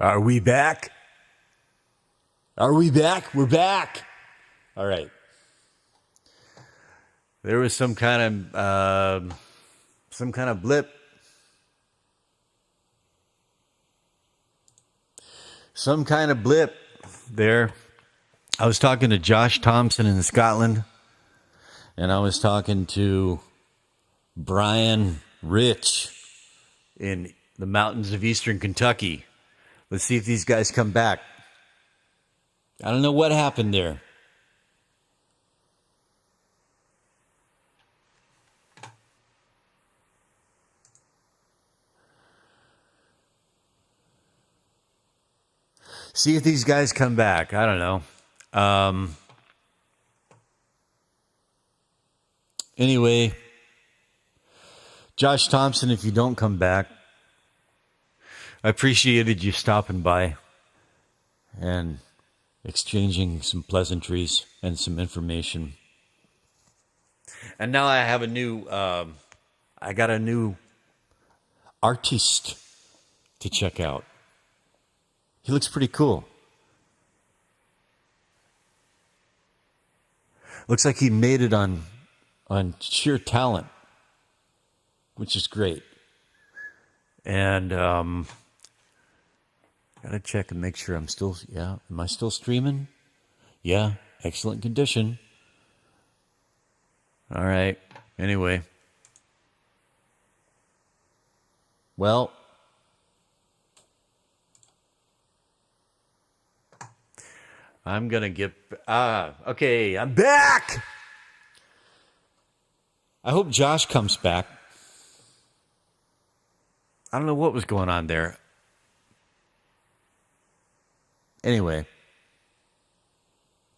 Are we back? Are we back? We're back. All right. There was some kind of blip. Some kind of blip there. I was talking to Josh Thompson in Scotland, and I was talking to Brian Rich in the mountains of eastern Kentucky. Let's see if these guys come back. I don't know what happened there. See if these guys come back. I don't know. Anyway, Josh Thompson, if you don't come back, I appreciated you stopping by and exchanging some pleasantries and some information. And now I have I got a new artist to check out. He looks pretty cool. Looks like he made it on sheer talent, which is great. And gotta check and make sure I'm still, am I still streaming? Yeah, excellent condition. All right, anyway. Well, I'm gonna get, okay, I'm back! I hope Josh comes back. I don't know what was going on there. Anyway.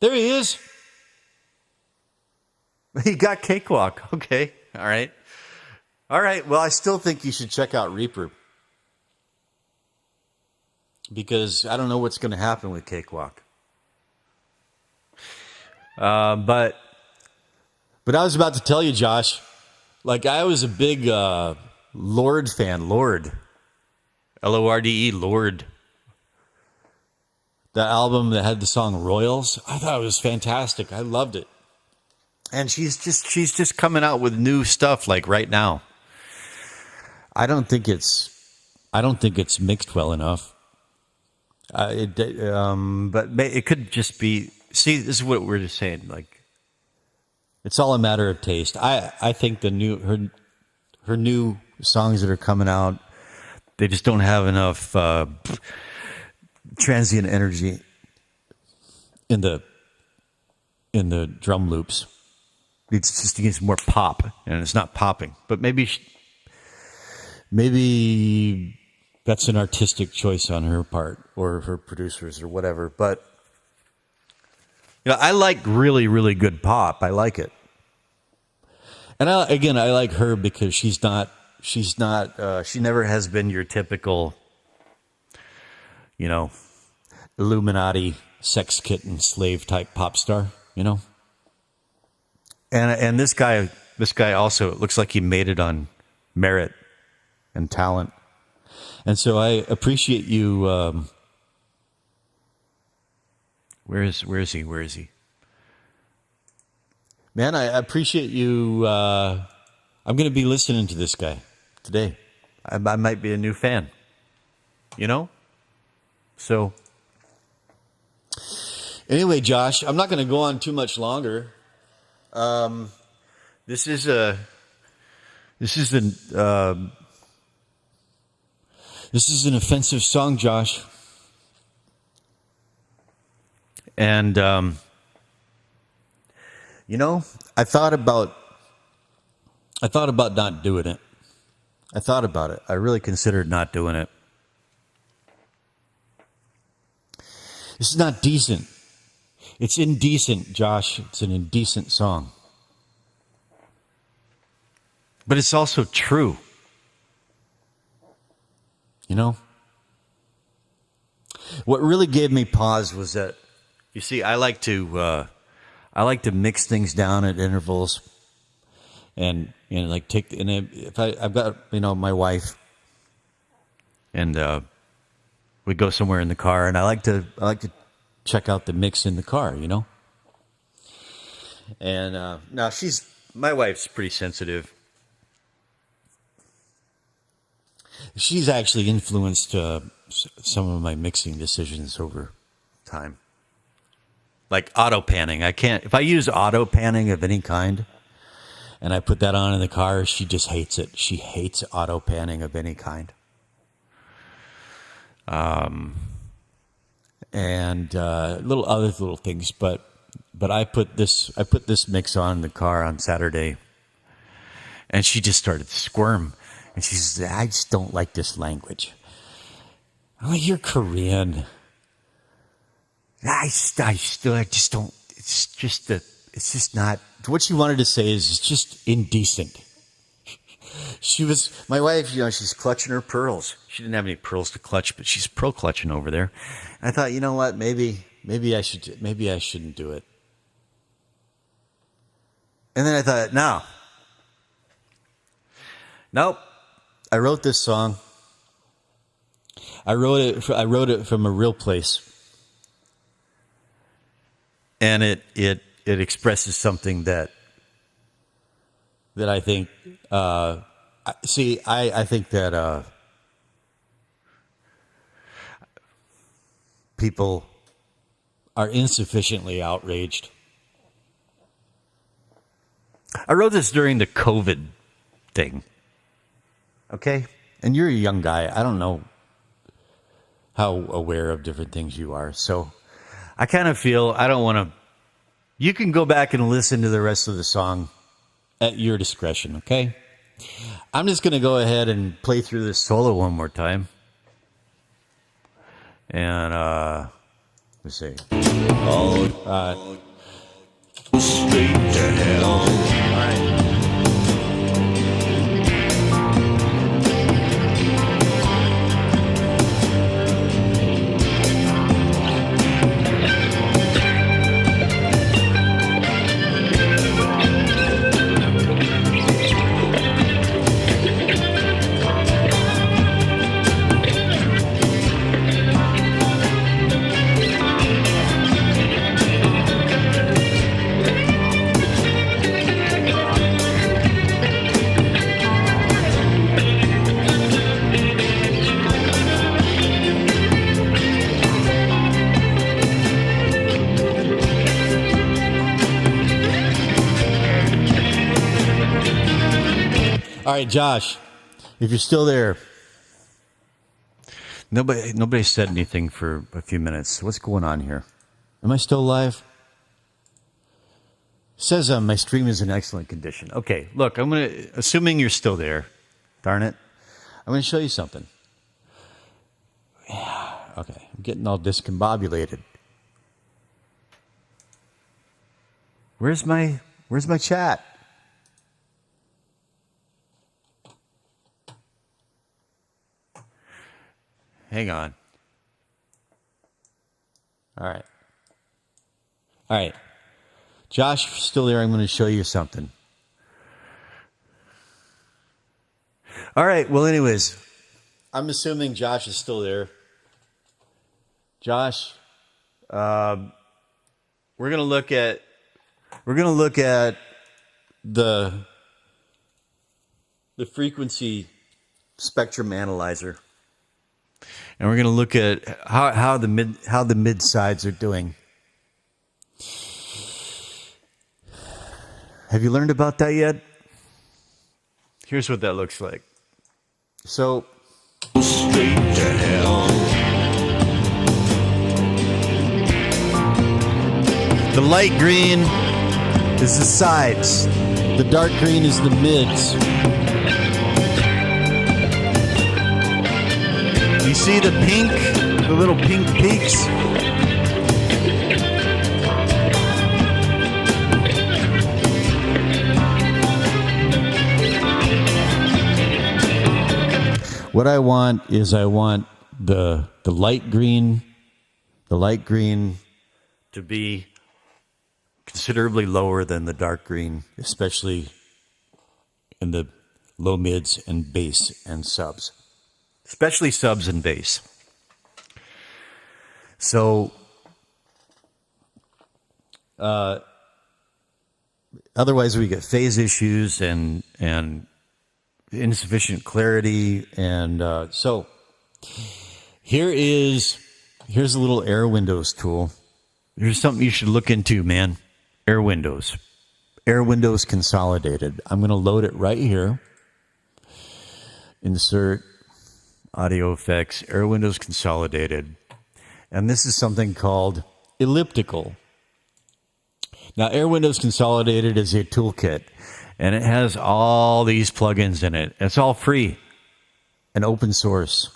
There he is. He got Cakewalk. Okay. All right. All right. Well, I still think you should check out Reaper. Because I don't know what's going to happen with Cakewalk. But I was about to tell you, Josh, like I was a big Lorde fan. Lorde. Lorde, Lorde. The album that had the song Royals. I thought it was fantastic. I loved it. And she's just coming out with new stuff like right now. I don't think it's mixed well enough. But it could just be. See, this is what we're just saying. Like, it's all a matter of taste. I think her new songs that are coming out, they just don't have enough transient energy in the drum loops. It needs more pop, and it's not popping. But maybe that's an artistic choice on her part or her producers or whatever. But I like really, really good pop. I like it. And I like her because she never has been your typical, Illuminati, sex kitten, slave type pop star, And this guy also, it looks like he made it on merit and talent. And so I appreciate you, Where is he? Man, I appreciate you. I'm going to be listening to this guy today. I might be a new fan. So, anyway, Josh, I'm not going to go on too much longer. This is an offensive song, Josh. And, I thought about not doing it. I thought about it. I really considered not doing it. This is not decent. It's indecent, Josh. It's an indecent song. But it's also true. What really gave me pause was that, you see, I like to mix things down at intervals, and if I've got my wife, and we go somewhere in the car, and I like to check out the mix in the car, you know. And now my wife's pretty sensitive. She's actually influenced some of my mixing decisions over time. Like auto panning. I can't, if I use auto panning of any kind and I put that on in the car, she just hates it. She hates auto panning of any kind. And little things, but I put this mix on in the car on Saturday, and she just started to squirm. And she says, I just don't like this language. I'm like, you're Korean. I just don't, it's just not, what she wanted to say is it's just indecent. My wife, she's clutching her pearls. She didn't have any pearls to clutch, but she's pearl clutching over there. And I thought, you know what, maybe I shouldn't do it. And then I thought, nope. I wrote this song. I wrote it from a real place, and it expresses something that I think. I think that people are insufficiently outraged. I wrote this during the COVID thing. Okay? And you're a young guy. I don't know how aware of different things you are. So I kind of feel I don't want to. You can go back and listen to the rest of the song at your discretion, okay? I'm just going to go ahead and play through this solo one more time. And, let's see. Straight to hell. All right. All right, Josh, if you're still there, nobody said anything for a few minutes. What's going on here? Am I still live? It says my stream is in excellent condition. Okay, look, assuming you're still there, darn it, I'm going to show you something. Yeah, okay, I'm getting all discombobulated. Where's my chat? Hang on. All right. Josh, if you're still there, I'm going to show you something. All right. Well, anyways, I'm assuming Josh is still there. Josh, we're going to look at the frequency spectrum analyzer. And we're going to look at how the mid sides are doing. Have you learned about that yet? Here's what that looks like. So, straight to hell. The light green is the sides. The dark green is the mids. You see the pink, the little pink peaks? What I want is the light green to be considerably lower than the dark green, especially in the low mids and bass and subs. Especially subs and bass. So otherwise we get phase issues and insufficient clarity. And so here's a little Air Windows tool. Here's something you should look into, man. Air Windows Consolidated. I'm going to load it right here. Insert audio effects, Air Windows Consolidated. And this is something called elliptical. Now, Air Windows Consolidated is a toolkit, and it has all these plugins in it. It's all free and open source,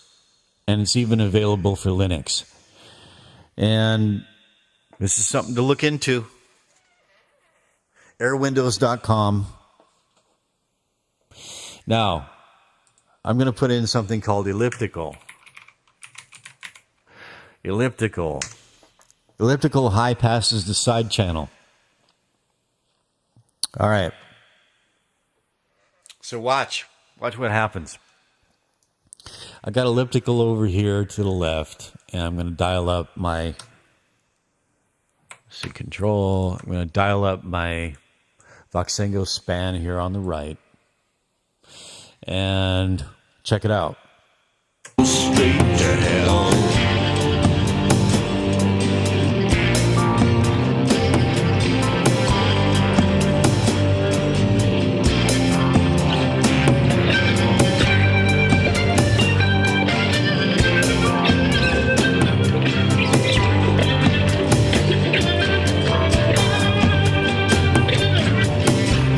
and it's even available for Linux. And this is something to look into. airwindows.com. Now, I'm going to put in something called elliptical. Elliptical high passes the side channel. All right. So watch what happens. I got elliptical over here to the left, and I'm going to dial up my control. I'm going to dial up my Voxengo span here on the right, and check it out. Straight to hell.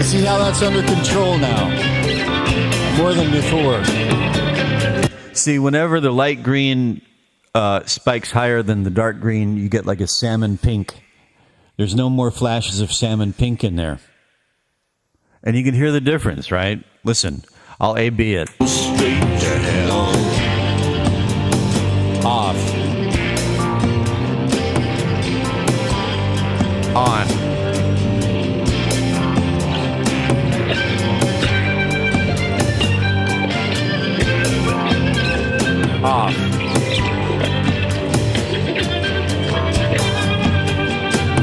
See how that's under control now, more than before. See, whenever the light green spikes higher than the dark green, you get like a salmon pink. There's no more flashes of salmon pink in there. And you can hear the difference, right? Listen, I'll A-B it. Straight to hell. Off. On. Off.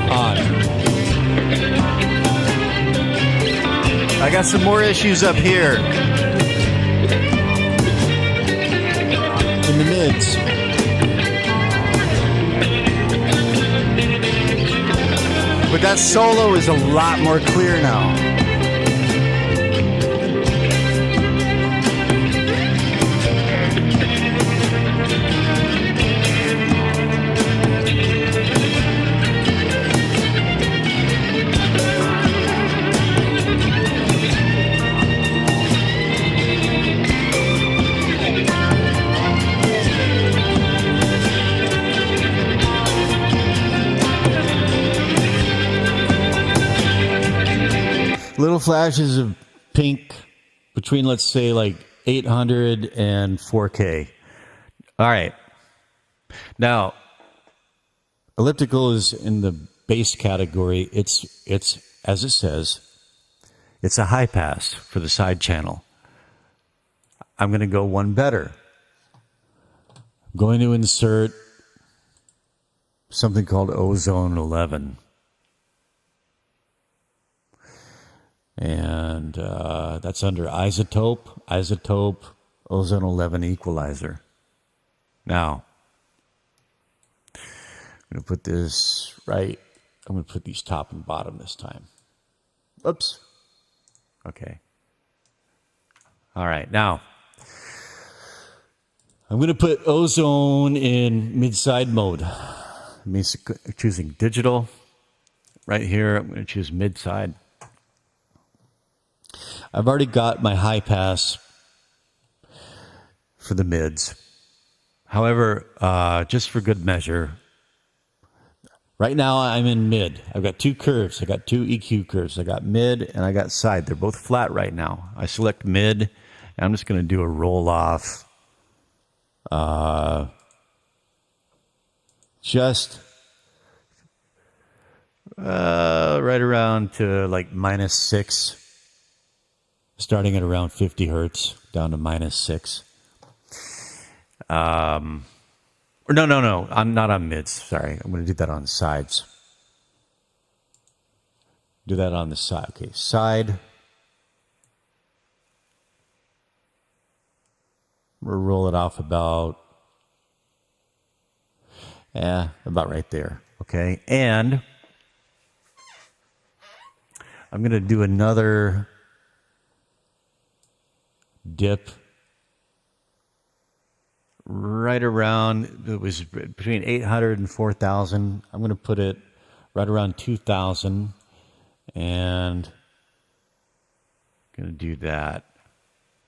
On. I got some more issues up here. In the mids. But that solo is a lot more clear now. Little flashes of pink between, let's say, like 800 and 4K. All right. Now, elliptical is in the bass category. It's as it says, it's a high pass for the side channel. I'm going to go one better. I'm going to insert something called Ozone 11. And that's under isotope, Ozone 11 equalizer. Now, I'm going to put this right. I'm going to put these top and bottom this time. Oops. Okay. All right. Now, I'm going to put ozone in mid-side mode. It means choosing digital. Right here, I'm going to choose mid-side. I've already got my high pass for the mids. However, just for good measure, right now I'm in mid. I've got two curves. I got two EQ curves. I got mid and I got side. They're both flat right now. I select mid, and I'm just going to do a roll off. Just right around to like -6. Starting at around 50 hertz, down to -6. Or no. I'm not on mids. Sorry. I'm going to do that on sides. Do that on the side. Okay, side. We'll roll it off about right there. Okay, and I'm going to do another dip right around, it was between 800 and 4,000. I'm going to put it right around 2,000, and I'm going to do that.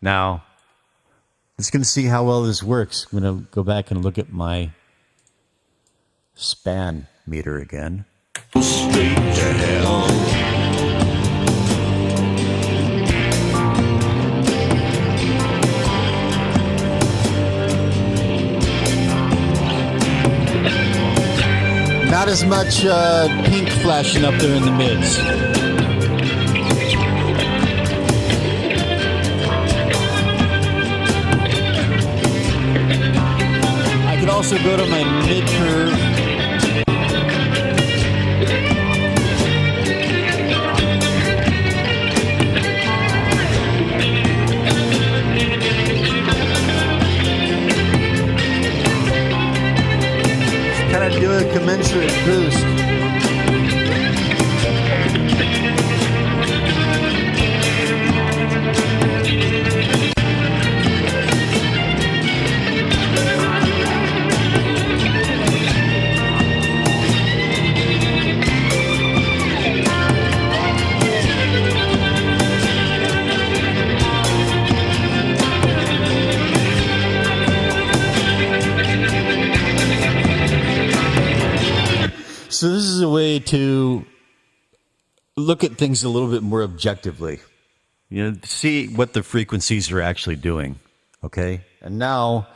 Now, just going to see how well this works. I'm going to go back and look at my span meter again. Straight to hell. Not as much pink flashing up there in the mids. I could also go to my mid curve. Kind of do a commensurate boost. So this is a way to look at things a little bit more objectively. See what the frequencies are actually doing. Okay? And now,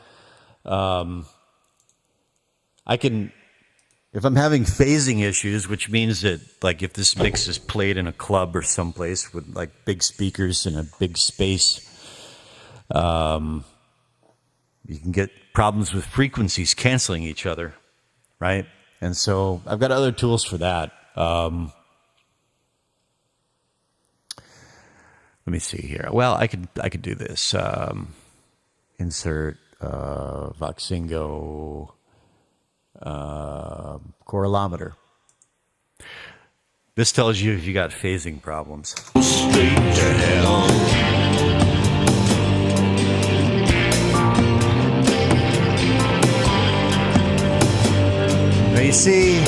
I can, if I'm having phasing issues, which means that, like, if this mix is played in a club or someplace with, like, big speakers in a big space, you can get problems with frequencies canceling each other, right? And so I've got other tools for that. Let me see here. Well, I could do this. Insert Voxingo correlometer. This tells you if you got phasing problems. Straight to hell. You see,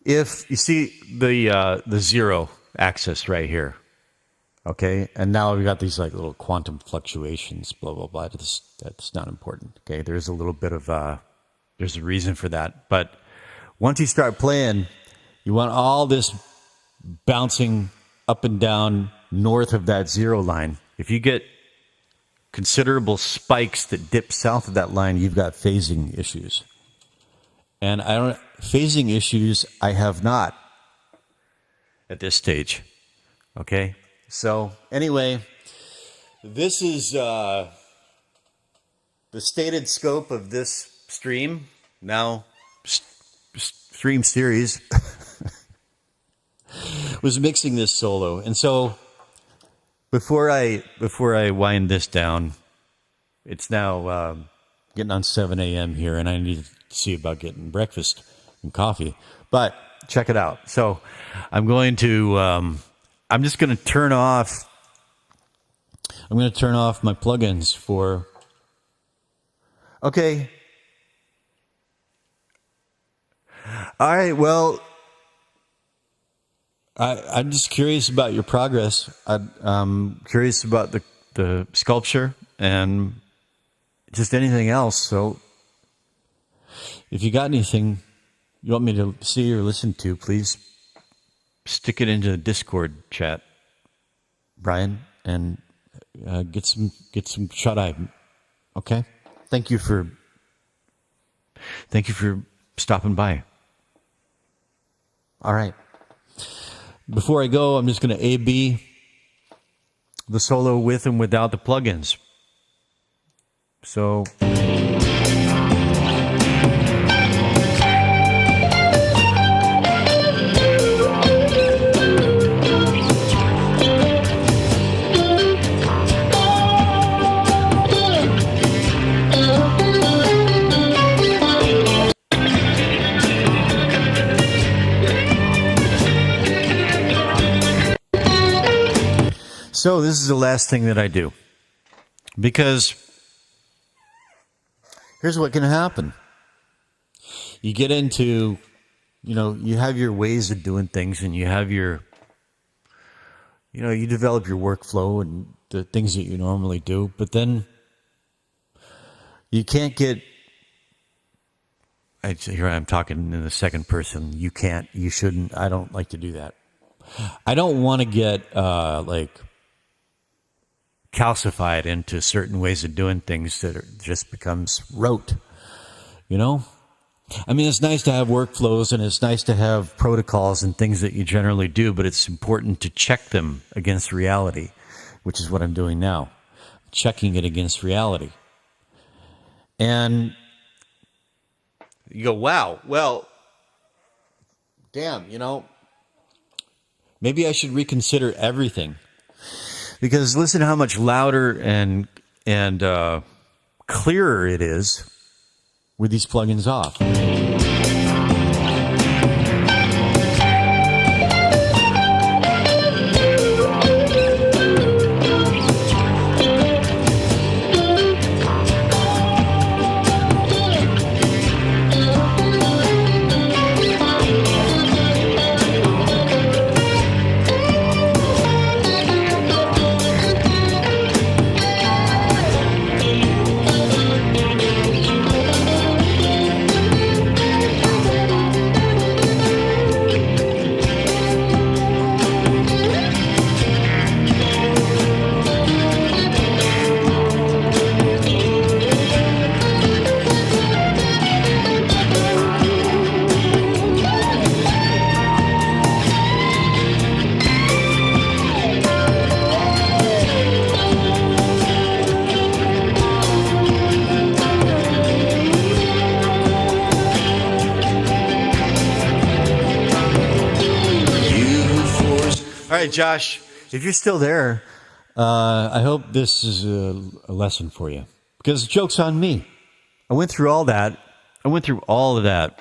if you see the zero axis right here, okay, and now we've got these like little quantum fluctuations, blah blah blah. That's not important. Okay, there's a little bit of there's a reason for that, but once you start playing, you want all this bouncing up and down north of that zero line. If you get considerable spikes that dip south of that line, you've got phasing issues. And phasing issues I have not at this stage. Okay? So anyway, this is the stated scope of this stream. Now, stream series was mixing this solo, and so before I wind this down, it's now getting on 7 a.m. here, and I need to see about getting breakfast and coffee. But check it out. So I'm going to I'm just going to turn off my plugins for. Okay. All right, well, I'm just curious about your progress. I'm curious about the sculpture and just anything else. So if you got anything you want me to see or listen to, please stick it into the Discord chat, Brian, and get some shut eye. Okay? Thank you for stopping by. All right. Before I go, I'm just going to A-B the solo with and without the plugins. So... So this is the last thing that I do, because here's what can happen. You get into, you have your ways of doing things, and you have your, you develop your workflow and the things that you normally do, but then you can't get, here I'm talking in the second person, you can't, you shouldn't, I don't like to do that. I don't want to get, calcified into certain ways of doing things that just becomes rote, I mean, it's nice to have workflows and it's nice to have protocols and things that you generally do, but it's important to check them against reality, which is what I'm doing now, checking it against reality. And you go, wow, well, damn, maybe I should reconsider everything. Because listen to how much louder and clearer it is with these plugins off. All right, Josh, if you're still there, I hope this is a lesson for you. Because the joke's on me. I went through all that. I went through all of that.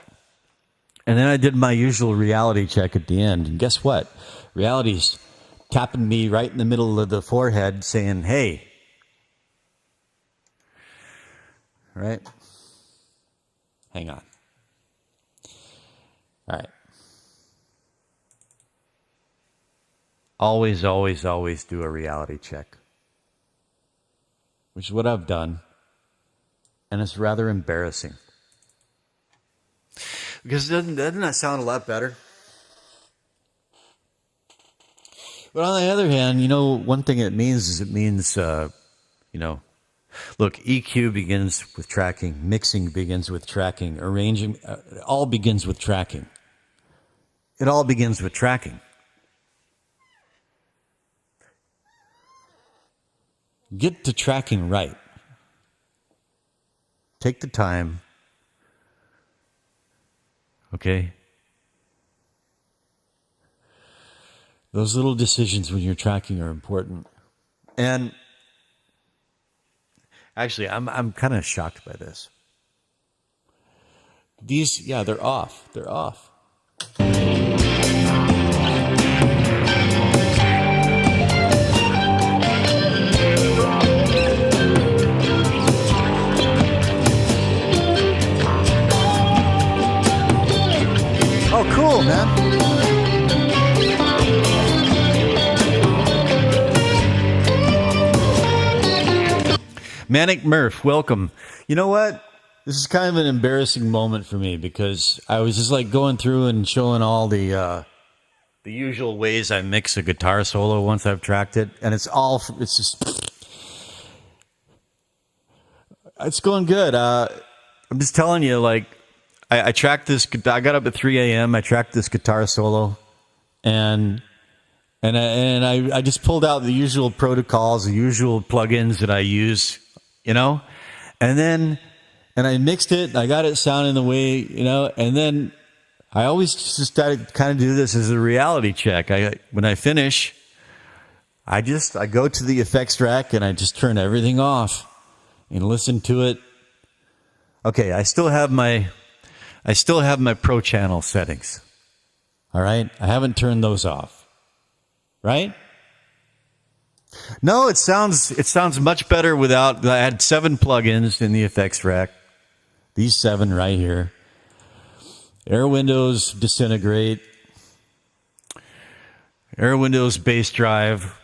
And then I did my usual reality check at the end. And guess what? Reality's tapping me right in the middle of the forehead saying, hey. Right? Hang on. All right. Always, always, always do a reality check. Which is what I've done. And it's rather embarrassing. Because doesn't that sound a lot better? But on the other hand, one thing it means is look, EQ begins with tracking, mixing begins with tracking, arranging, it all begins with tracking. It all begins with tracking. Get the tracking right. Take the time. Okay? Those little decisions when you're tracking are important. And actually, I'm kind of shocked by this. They're off. They're off. Oh, cool, man. Manic Murph, welcome. You know what? This is kind of an embarrassing moment for me because I was just like going through and showing all the usual ways I mix a guitar solo once I've tracked it, and it's going good. I'm just telling you, like, I tracked this. I got up at 3 a.m. I tracked this guitar solo, and I just pulled out the usual protocols, the usual plugins that I use, you know, and I mixed it. I got it sounding the way, you know, and then I always just started kind of do this as a reality check. When I finish, I go to the effects rack and I just turn everything off and listen to it. Okay, I still have my Pro Channel settings. All right, I haven't turned those off. Right? No, it sounds much better without. I had 7 plugins in the effects rack. These 7 right here. Air Windows Disintegrate. Air Windows Bass Drive.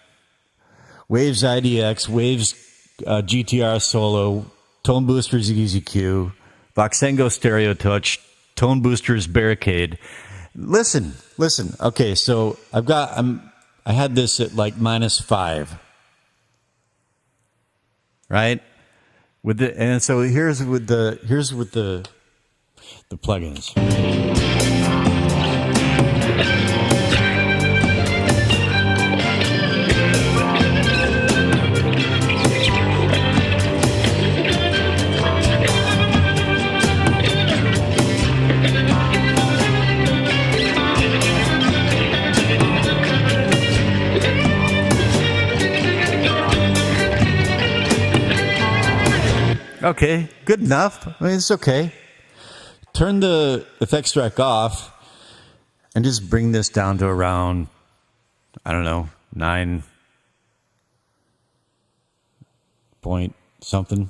Waves IDX. Waves GTR Solo. Tone Boosters EasyQ. Voxengo Stereo Touch. Tone Boosters Barricade. Listen. Okay, so I had this at like -5, right? And so here's with the plugins. Okay, good enough. I mean, it's okay. Turn the effects track off and just bring this down to around, I don't know, 9 point something.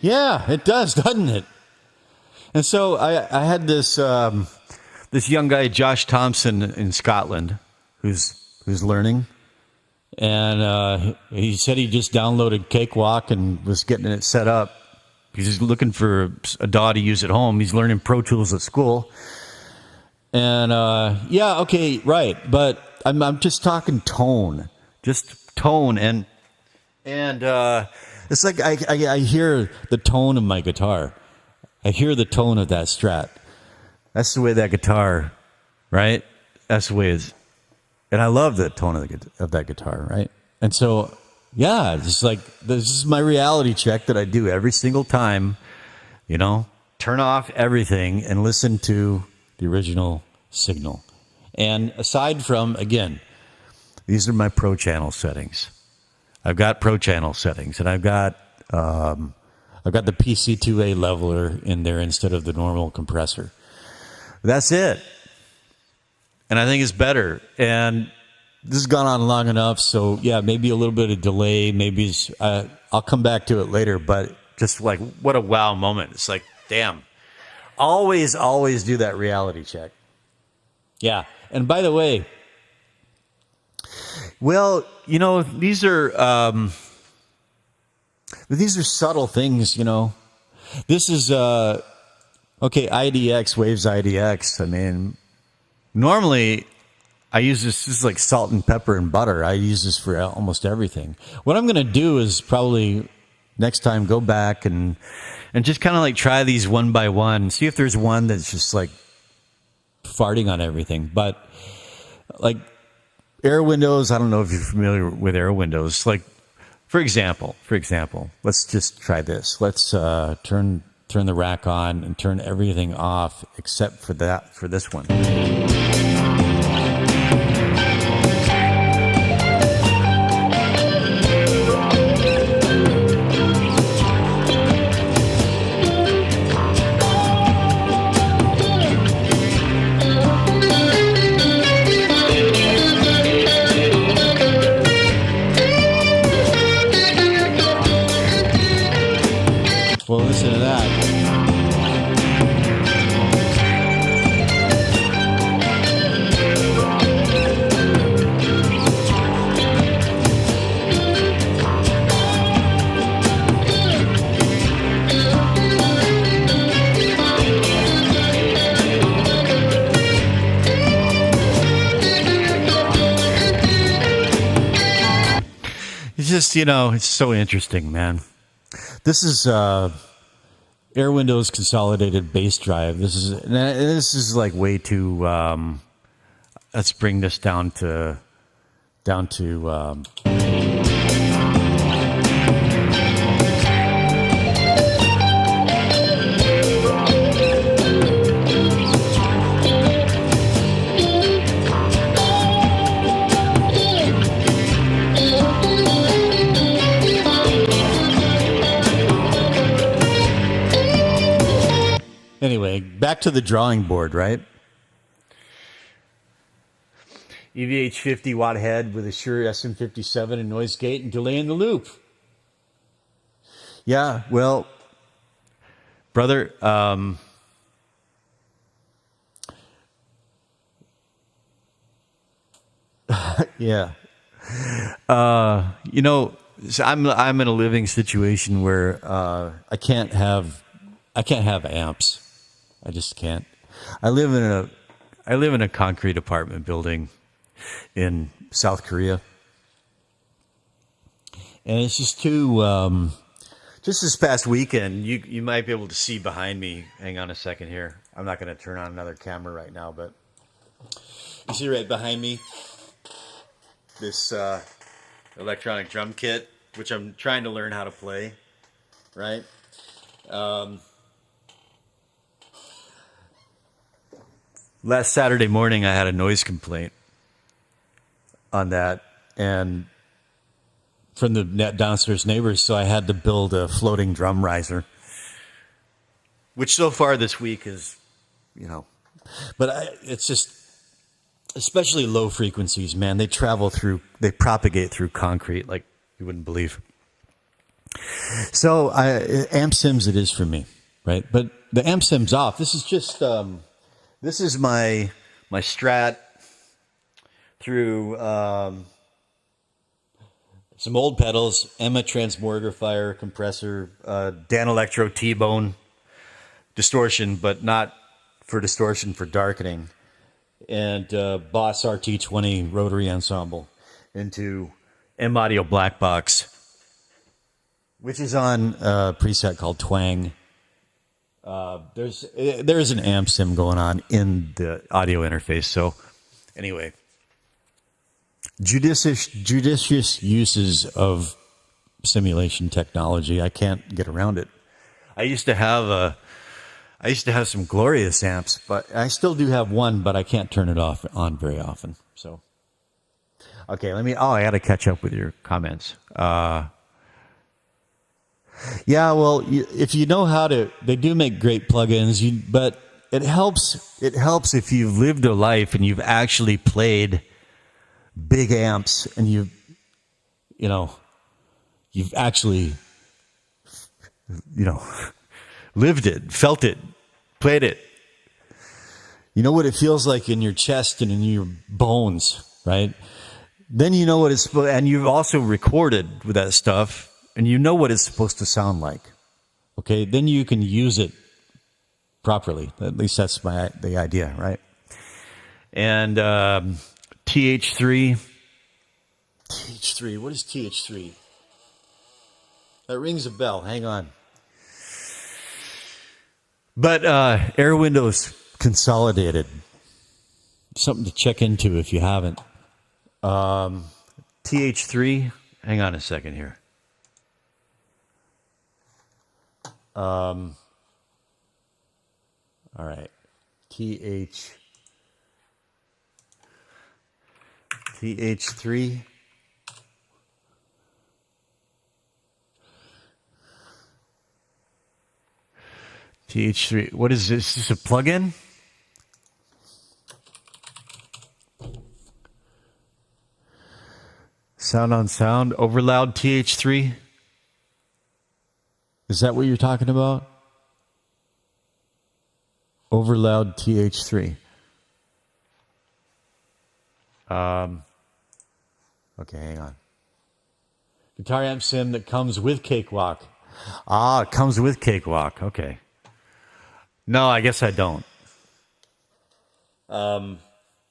Yeah, it does, doesn't it? And so I had this this young guy, Josh Thompson, in Scotland, who's learning, and he said he just downloaded Cakewalk and was getting it set up. He's looking for a DAW to use at home. He's learning Pro Tools at school, and yeah, okay, right. But I'm just talking tone, and it's like I hear the tone of my guitar. I hear the tone of that Strat. That's the way that guitar, right? That's the way it's, and I love the tone of that guitar, right? And so, yeah, it's like this is my reality check that I do every single time. You know, turn off everything and listen to the original signal. And aside from, again, these are my Pro Channel settings. I've got Pro Channel settings, and I've got the PC2A leveler in there instead of the normal compressor. That's it. And I think it's better. And this has gone on long enough, so yeah, maybe a little bit of delay. Maybe I'll come back to it later, but just like, what a wow moment. It's like, damn. Always do that reality check. Yeah. And by the way, well, you know, these are subtle things, you know. This is, okay, IDX, Waves IDX. I mean, normally I use this is like salt and pepper and butter. I use this for almost everything. What I'm going to do is probably next time go back and just kind of like try these one by one, see if there's one that's just like farting on everything. But like Air Windows, I don't know if you're familiar with Air Windows. Like, for example, let's just try this. Let's turn the rack on and turn everything off except for this one. Well, listen to that. It's just, it's so interesting, man. This is Air Windows consolidated bass drive. This is like way too. Let's bring this down to. Anyway, back to the drawing board, right? EVH 50 watt head with a Shure SM57 and noise gate and delay in the loop. Yeah, well, brother, yeah. So I'm in a living situation where I can't have amps. I just can't. I live in a concrete apartment building in South Korea, and it's just too. Just this past weekend, you might be able to see behind me. Hang on a second here. I'm not going to turn on another camera right now, but you see right behind me this electronic drum kit, which I'm trying to learn how to play. Right. Last Saturday morning, I had a noise complaint on that, and from the downstairs neighbors, so I had to build a floating drum riser, which so far this week is, but it's just, especially low frequencies, man. They propagate through concrete like you wouldn't believe. So amp sims it is for me, right? But the amp sims off. This is just. This is my Strat through some old pedals, Emma transmogrifier, compressor, Dan Electro T-Bone distortion, but not for distortion, for darkening, and Boss RT20 rotary ensemble into M Audio Black Box, which is on a preset called Twang. There's an amp sim going on in the audio interface. So anyway, judicious uses of simulation technology. I can't get around it. I used to have some glorious amps, but I still do have one, but I can't turn it on very often. So okay, I got to catch up with your comments. Yeah, well, if you know how to, they do make great plugins, but it helps if you've lived a life and you've actually played big amps and you've actually, lived it, felt it, played it. You know what it feels like in your chest and in your bones, right? Then you know what it's, and you've also recorded with that stuff. And you know what it's supposed to sound like, okay? Then you can use it properly. At least that's the idea, right? And TH3. TH3, what is TH3? That rings a bell. Hang on. But Air Windows consolidated. Something to check into if you haven't. TH3. Hang on a second here. All right. TH3. TH3. What is this? Is this a plugin? Sound on sound. Overloud TH3. Is that what you're talking about? Overloud TH3. Okay, hang on. Guitar amp sim that comes with Cakewalk. Ah, it comes with Cakewalk. Okay. No, I guess I don't.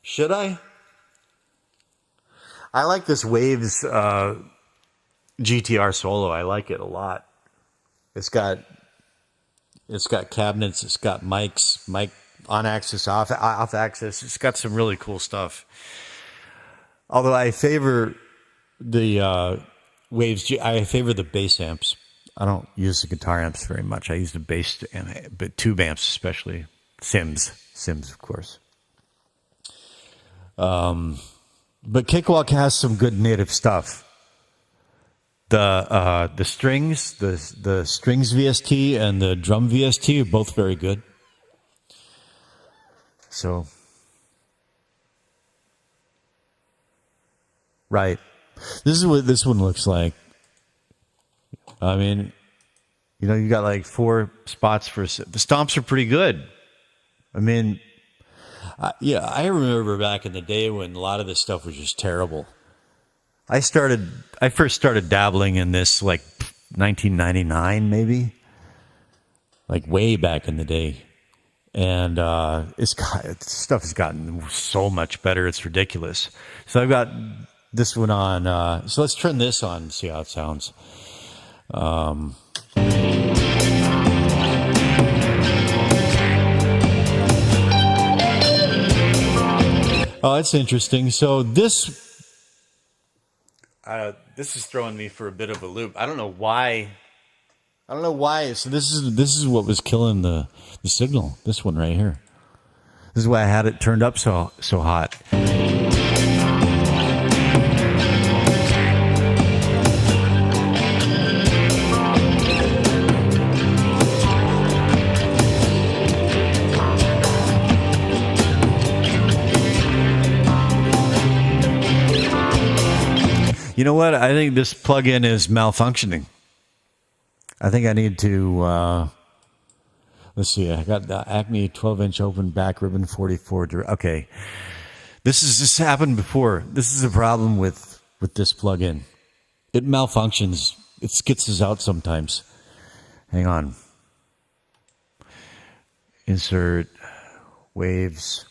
Should I? I like this Waves GTR Solo. I like it a lot. It's got cabinets. It's got mic on axis, off axis. It's got some really cool stuff. Although I favor the Waves. I favor the bass amps. I don't use the guitar amps very much. I use the bass, but tube amps especially. Sims, of course. But Cakewalk has some good native stuff. The strings, the strings VST and the drum VST are both very good. So, right. This is what this one looks like. I mean, you got like 4 spots for the stomps are pretty good. I mean, I remember back in the day when a lot of this stuff was just terrible. I first started dabbling in this like 1999 maybe, like way back in the day, and stuff has gotten so much better. It's ridiculous. So I've got this one on. So let's turn this on and see how it sounds. Oh, that's interesting. So this is throwing me for a bit of a loop. I don't know why. So this is what was killing the signal. This one right here. This is why I had it turned up so hot. You know what? I think this plugin is malfunctioning. I think I need to, let's see, I got the Acme 12-inch open back ribbon 44. Okay. This happened before. This is a problem with this plugin. It malfunctions. It skitzes out sometimes. Hang on. Insert waves.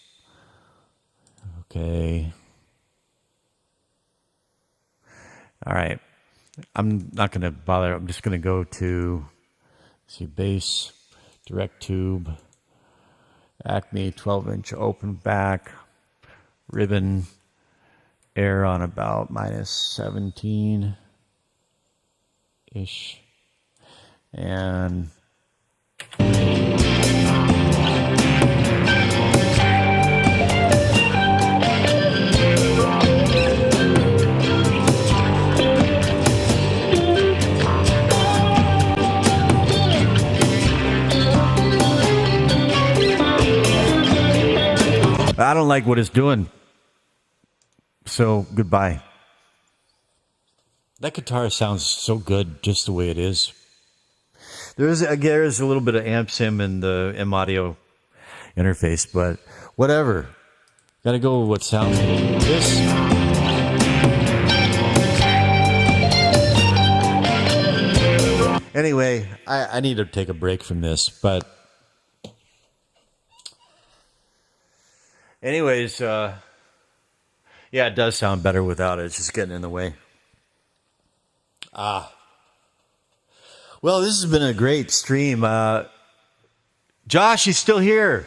Okay. All right. I'm not going to bother. I'm just going to go to, bass, direct tube, Acme 12-inch open back, ribbon, air on about minus 17-ish. And I don't like what it's doing. So, goodbye. That guitar sounds so good just the way it is. There's a little bit of amp sim in the M audio interface, but whatever. Gotta go with what sounds good. This. Anyway, I need to take a break from this, but anyways, yeah, it does sound better without it. It's just getting in the way. Well, this has been a great stream. Josh, he's still here.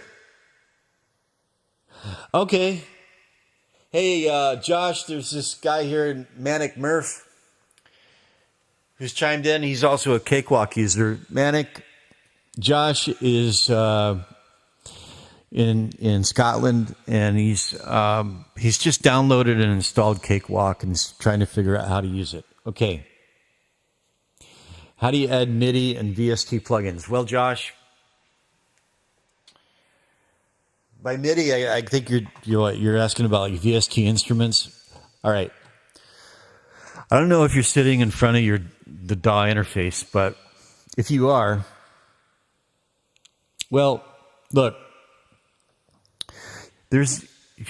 Okay. Hey, Josh, there's this guy here, Manic Murph, who's chimed in. He's also a Cakewalk user. Manic, Josh is in Scotland, and he's just downloaded and installed Cakewalk and is trying to figure out how to use it. Okay. How do you add MIDI and VST plugins? Well, Josh, by MIDI, I think you're asking about like VST instruments. All right. I don't know if you're sitting in front of the DAW interface, but if you are, well, look, you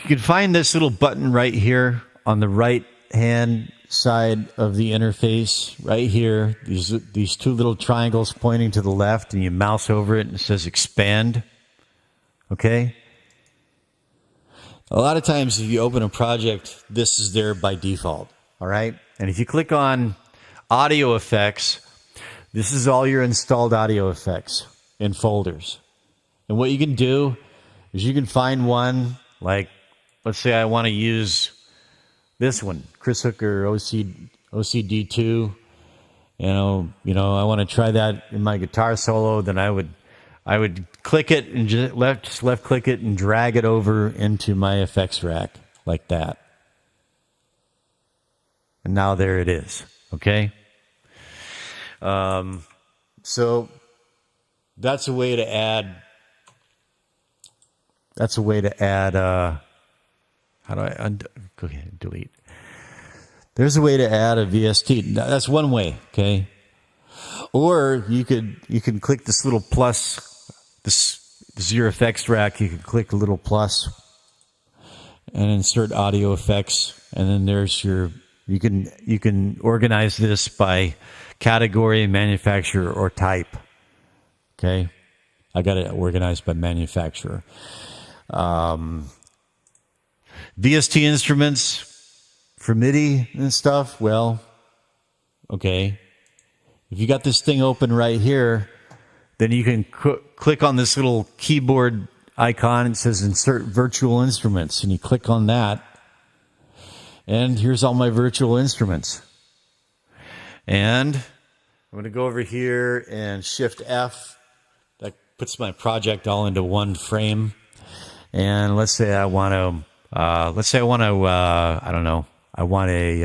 can find this little button right here on the right hand side of the interface, right here. These two little triangles pointing to the left, and you mouse over it and it says expand. Okay? A lot of times if you open a project, this is there by default. All right? And if you click on audio effects. This is all your installed audio effects in folders. And what you can do is you can find one, like, let's say I want to use this one, Chris Hooker OCD2. I want to try that in my guitar solo. Then I would click it and just left click it and drag it over into my effects rack like that. And now there it is. Okay. So that's a way to add. That's a way to add. How do I go ahead, delete? There's a way to add a VST. That's one way. Okay. Or you can click this little plus. This is your effects rack. You can click a little plus and insert audio effects, and then there's your. You can organize this by category, manufacturer, or type. Okay, I got it organized by manufacturer. VST instruments for MIDI and stuff. Well, okay. If you got this thing open right here, then you can click on this little keyboard icon. It says Insert Virtual Instruments, and you click on that. And here's all my virtual instruments. And I'm going to go over here and Shift F. That puts my project all into one frame. And let's say I want to, I don't know, I want to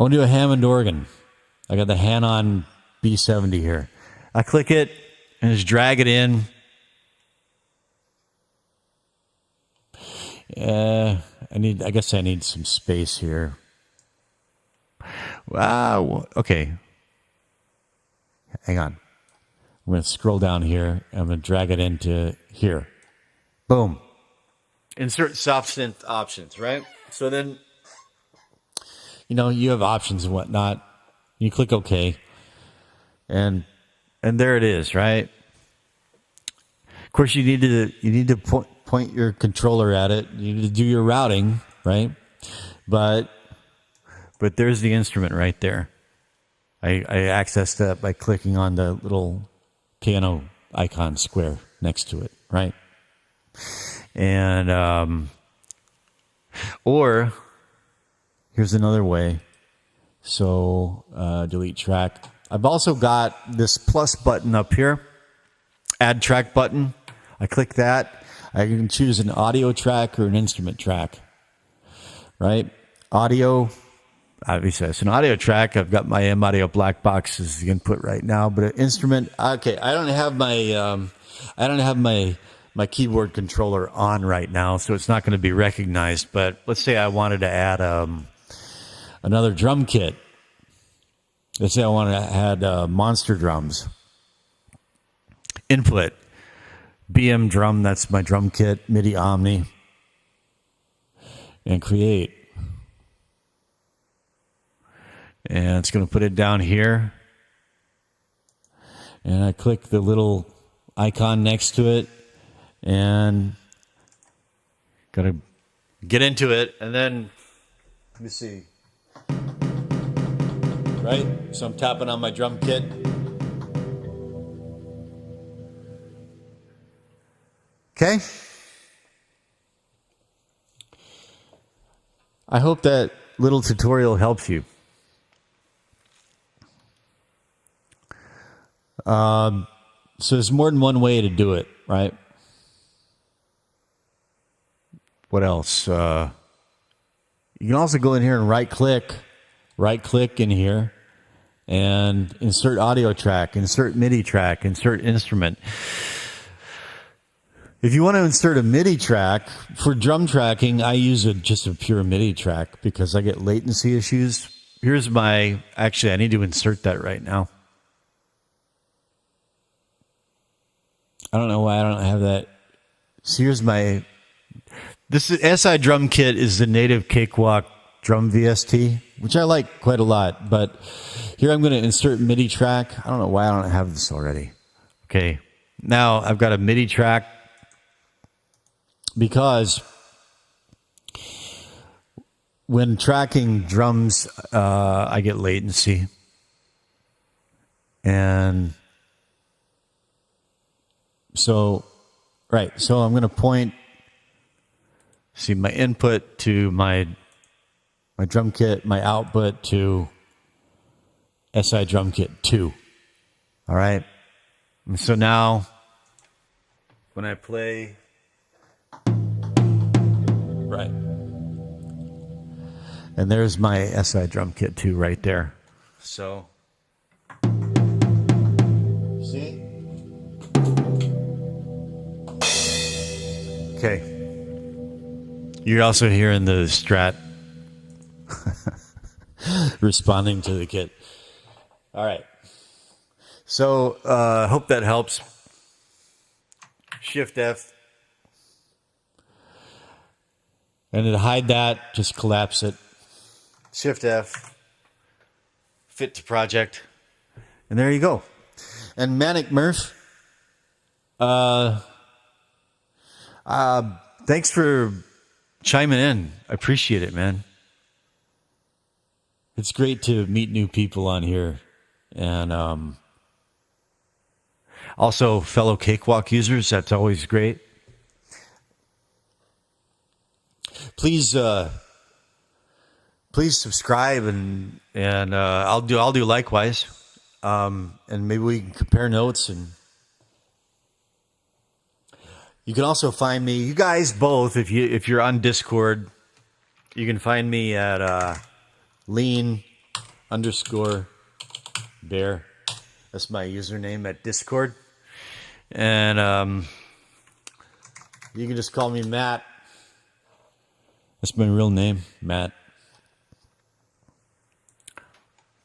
do a Hammond organ. I got the Hanon B70 here. I click it and just drag it in. I guess I need some space here. Wow. Okay. Hang on. I'm going to scroll down here. I'm going to drag it into here. Boom. Insert soft synth options, right? So then, you have options and whatnot. You click OK. And there it is, right? Of course, you need to point your controller at it. You need to do your routing, right? But there's the instrument right there. I access that by clicking on the little piano icon square next to it, right? And or here's another way. So delete track. I've also got this plus button up here, add track button. I click that. I can choose an audio track or an instrument track, right? Audio, obviously it's an audio track. I've got my M Audio black box as the input right now, but an instrument. Okay, I don't have my keyboard controller on right now, so it's not going to be recognized. But let's say I wanted to add another drum kit. Let's say I want to add monster drums. Input. BM drum, that's my drum kit, MIDI Omni, and create. And it's going to put it down here. And I click the little icon next to it, and got to get into it. And then, let me see. Right? So I'm tapping on my drum kit. Okay. I hope that little tutorial helps you. So there's more than one way to do it, right? What else? You can also go in here and right click in here and insert audio track, insert MIDI track, insert instrument. If you want to insert a MIDI track, for drum tracking, I use just a pure MIDI track because I get latency issues. Actually, I need to insert that right now. I don't know why I don't have that. So here's this SI drum kit is the native Cakewalk drum VST, which I like quite a lot. But here I'm going to insert MIDI track. I don't know why I don't have this already. Okay, now I've got a MIDI track. Because when tracking drums, I get latency. And so, right. So I'm going to point, see my input to my drum kit, my output to SI drum kit 2. All right. And so now when I play, right. And there's my SI drum kit 2 right there. So, see? Okay. You're also hearing the Strat responding to the kit. All right. So, hope that helps. Shift F. And to hide that, just collapse it. Shift F. Fit to project. And there you go. And Manic Murph, thanks for chiming in. I appreciate it, man. It's great to meet new people on here. And also fellow Cakewalk users. That's always great. Please subscribe and I'll do likewise. And maybe we can compare notes. And you can also find me, you guys both, if you're on Discord, you can find me at lean_bear. That's my username at Discord. And you can just call me Matt. That's my real name, Matt.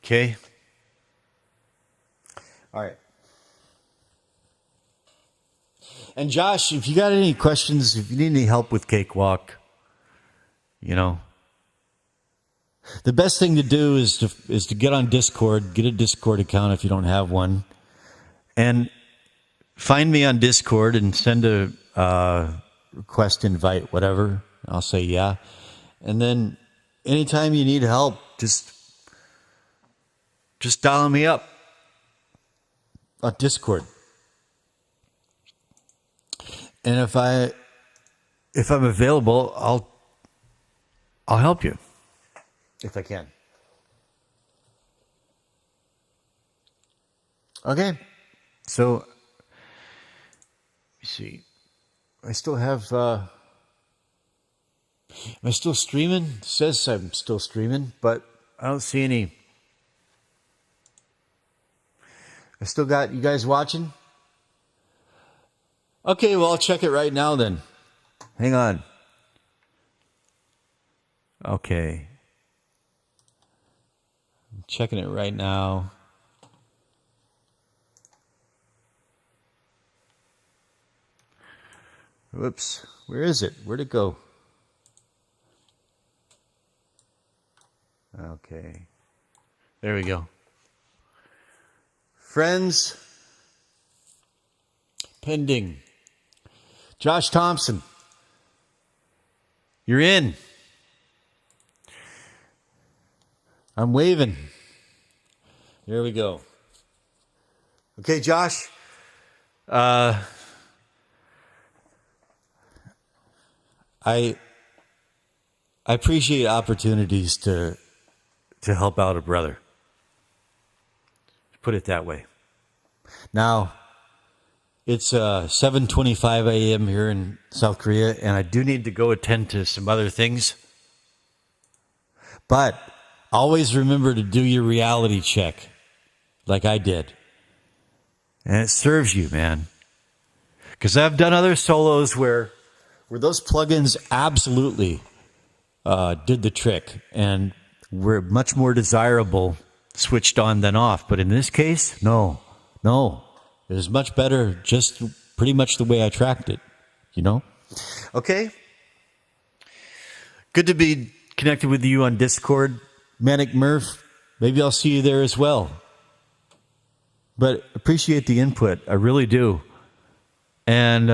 Okay. All right. And Josh, if you got any questions, if you need any help with Cakewalk, the best thing to do is to get on Discord, get a Discord account if you don't have one, and find me on Discord and send a request invite, whatever. I'll say yeah. And then anytime you need help, just dial me up on Discord. And if I'm available, I'll help you if I can. Okay. So let me see. I still have am I still streaming? It says I'm still streaming, but I don't see any. I still got you guys watching? Okay, well, I'll check it right now then. Hang on. Okay. I'm checking it right now. Whoops. Where is it? Where'd it go? Okay. There we go. Friends. Pending. Josh Thompson. You're in. I'm waving. There we go. Okay, Josh. I appreciate opportunities to help out a brother. Put it that way. Now, it's 7:25 a.m. here in South Korea, and I do need to go attend to some other things. But always remember to do your reality check, like I did. And it serves you, man. Because I've done other solos where those plugins absolutely did the trick and were much more desirable switched on than off. But in this case, no. It was much better just pretty much the way I tracked it, Okay. Good to be connected with you on Discord. Manic Murph, maybe I'll see you there as well. But appreciate the input. I really do. And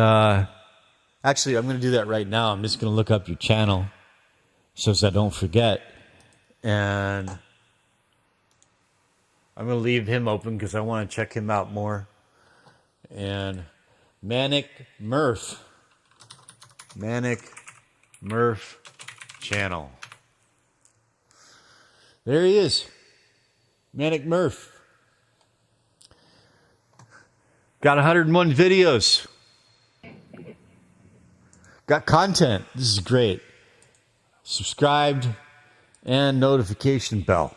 actually, I'm going to do that right now. I'm just going to look up your channel. so as I don't forget. And I'm going to leave him open because I want to check him out more. And Manic Murph channel. There he is. Manic Murph. Got 101 videos. Got content. This is great. Subscribed and notification bell.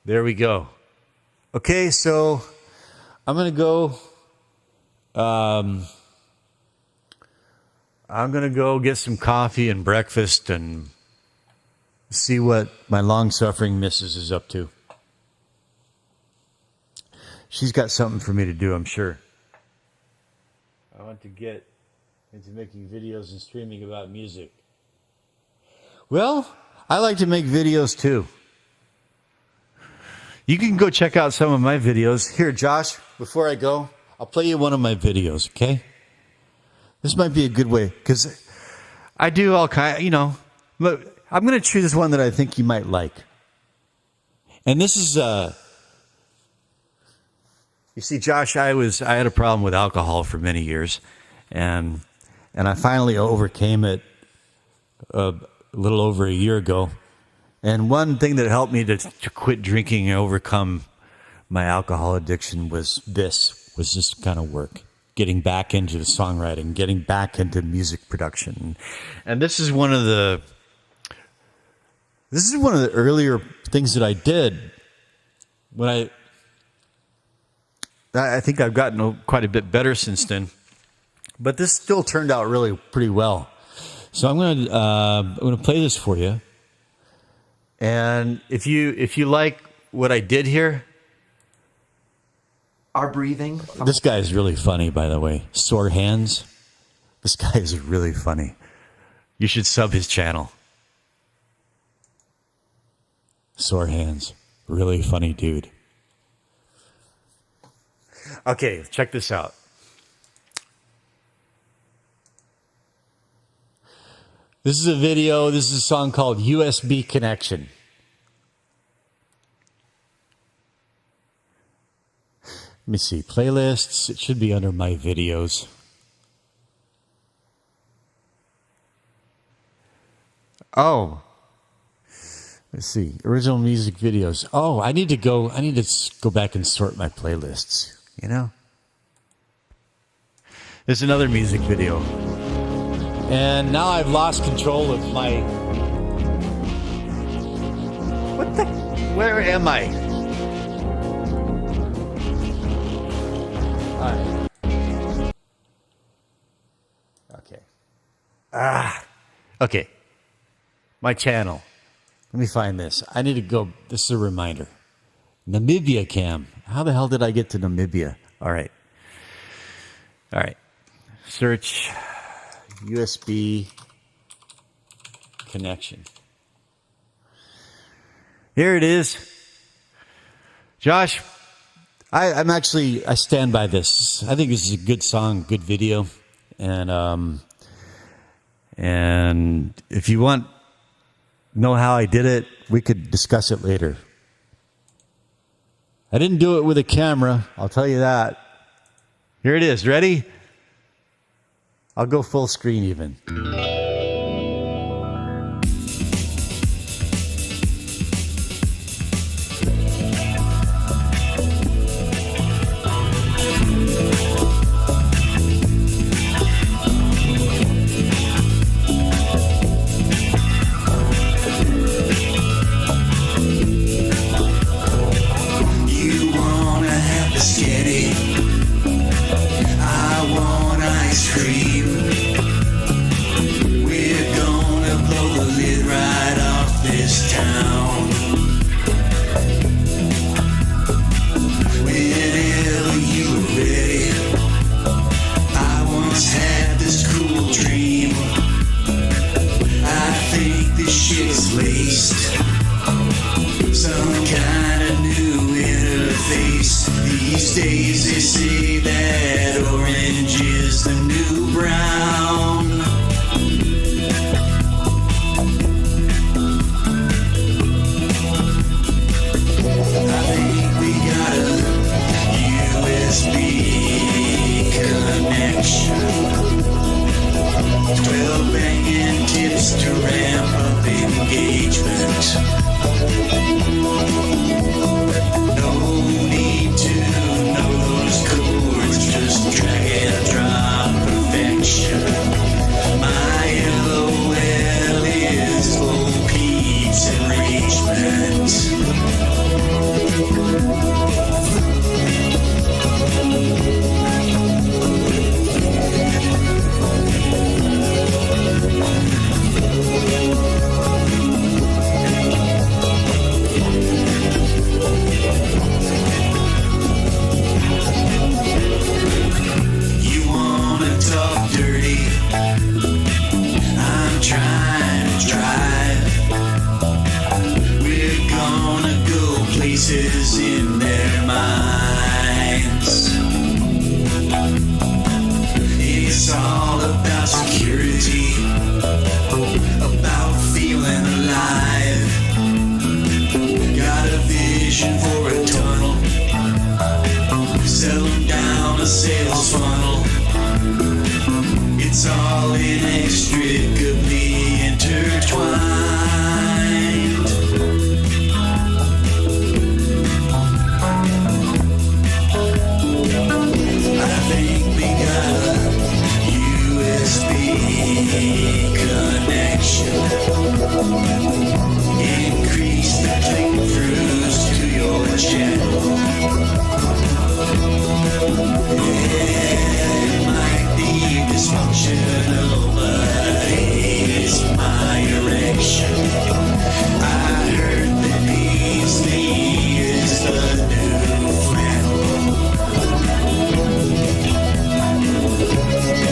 There we go. Okay, so I'm going to go. I'm going to go get some coffee and breakfast and see what my long-suffering missus is up to. She's got something for me to do, I'm sure. I want to get into making videos and streaming about music. Well, I like to make videos too. You can go check out some of my videos. Here, Josh, before I go, I'll play you one of my videos, okay? This might be a good way, because I do all kind, but I'm going to choose one that I think you might like. And this is, you see, Josh, I had a problem with alcohol for many years, and I finally overcame it a little over a year ago. And one thing that helped me to quit drinking and overcome my alcohol addiction was this kind of work. Getting back into the songwriting, getting back into music production. And this is one of the earlier things that I did when I think I've gotten quite a bit better since then. But this still turned out really pretty well. So I'm going to play this for you. And if you like what I did here, our breathing. This guy is really funny, by the way. Sore Hands. This guy is really funny. You should sub his channel. Sore Hands. Really funny dude. Okay, check this out. This is a video. This is a song called USB Connection. Let me see. Playlists. It should be under my videos. Oh. Let's see. Original music videos. Oh, I need to go back and sort my playlists. There's another music video. And now I've lost control of my... Where am I? All right. Okay. Okay. My channel. Let me find this. I need to go. This is a reminder. Namibia cam. How the hell did I get to Namibia? All right. Search USB connection. Here it is. Josh, I stand by this. I think this is a good song, good video. And if you want to know how I did it, we could discuss it later. I didn't do it with a camera, I'll tell you that. Here it is. Ready? I'll go full screen even. These days they say that orange is the new brown. voices in their minds. It's all about security, about feeling alive. Got a vision for a tunnel, selling down a sales funnel. It's all inextricably intertwined. I think we got a USB connection. Increase the click-throughs to your channel. It might be dysfunctional, but it's my erection. I heard that Beasley is the new flannel.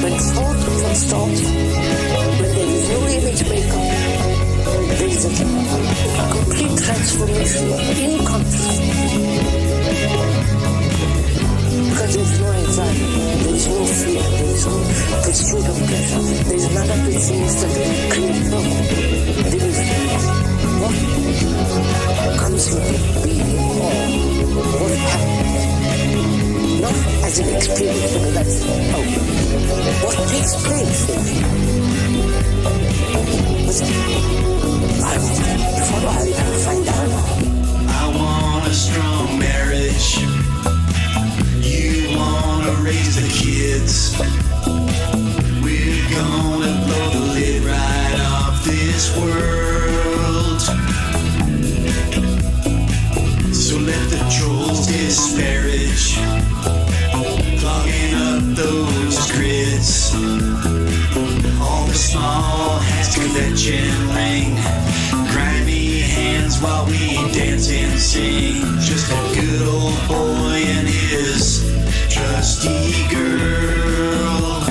When thought can stop, when there is no image makeup, there is a complete transformation in consciousness. Because there is no anxiety, there is no fear, there is no pursuit of pleasure, there is none of the things that create trouble. There is what comes with being or what happens. Not as an experience, because that's what takes place. Before I'll find out. I want a strong marriage. You wanna raise the kids. We're gonna blow the lid right off this world. So let the trolls disparage, clogging up those grids. All the small hats to convention ring, grimy hands while we dance and sing. Just a good old boy and his trusty girl.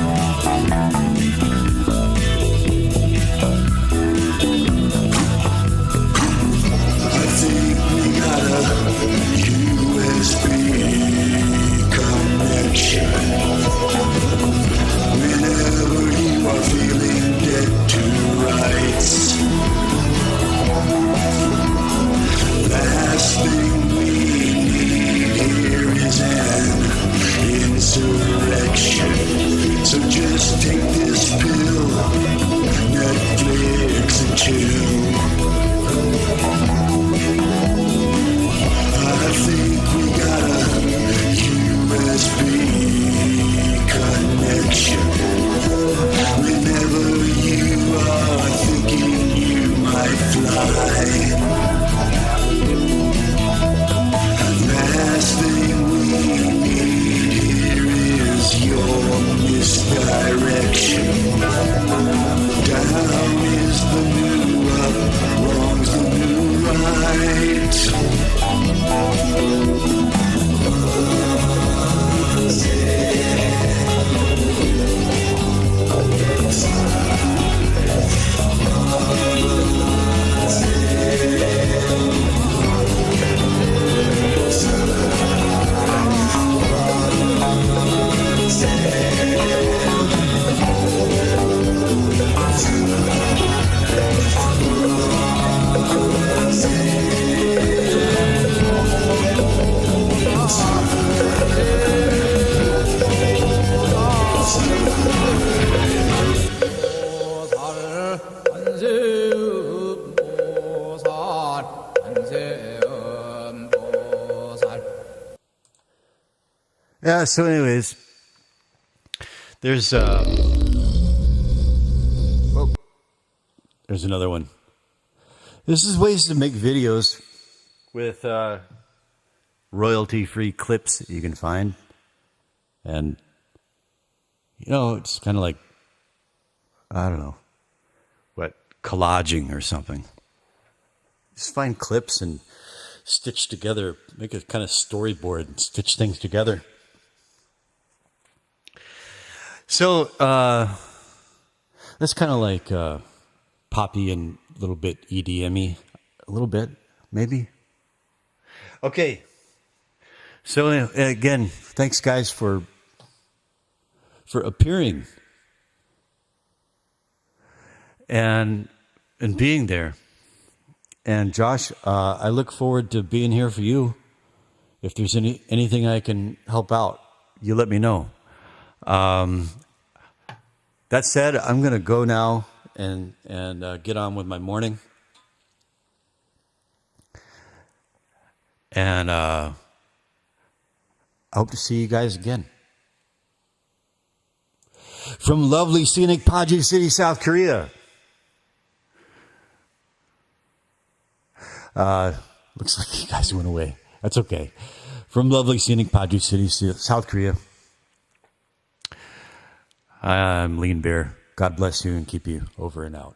I think we got a USB connection. Whenever you are feeling dead to rights, last thing we need here is an insurrection. So just take this pill, Netflix and chill. I think we got a USB connection. Whenever you are thinking you might fly, last thing we need here is your misdirection. Down is the new up, wrong's the new right. Yeah, so anyways, there's another one. This is ways to make videos with royalty-free clips that you can find. And, you know, it's kind of like, I don't know, what, collaging or something. Just find clips and stitch together, make a kind of storyboard and stitch things together. So, that's kind of like poppy and a little bit EDM-y, a little bit, maybe. Okay. So again, thanks guys for appearing and being there. And Josh, I look forward to being here for you. If there's anything I can help out, you let me know. That said, I'm going to go now and get on with my morning. And I hope to see you guys again. From lovely scenic Paju City, South Korea. Looks like you guys went away. That's okay. From lovely scenic Paju City, South Korea. I'm Lean Bear. God bless you and keep you over and out.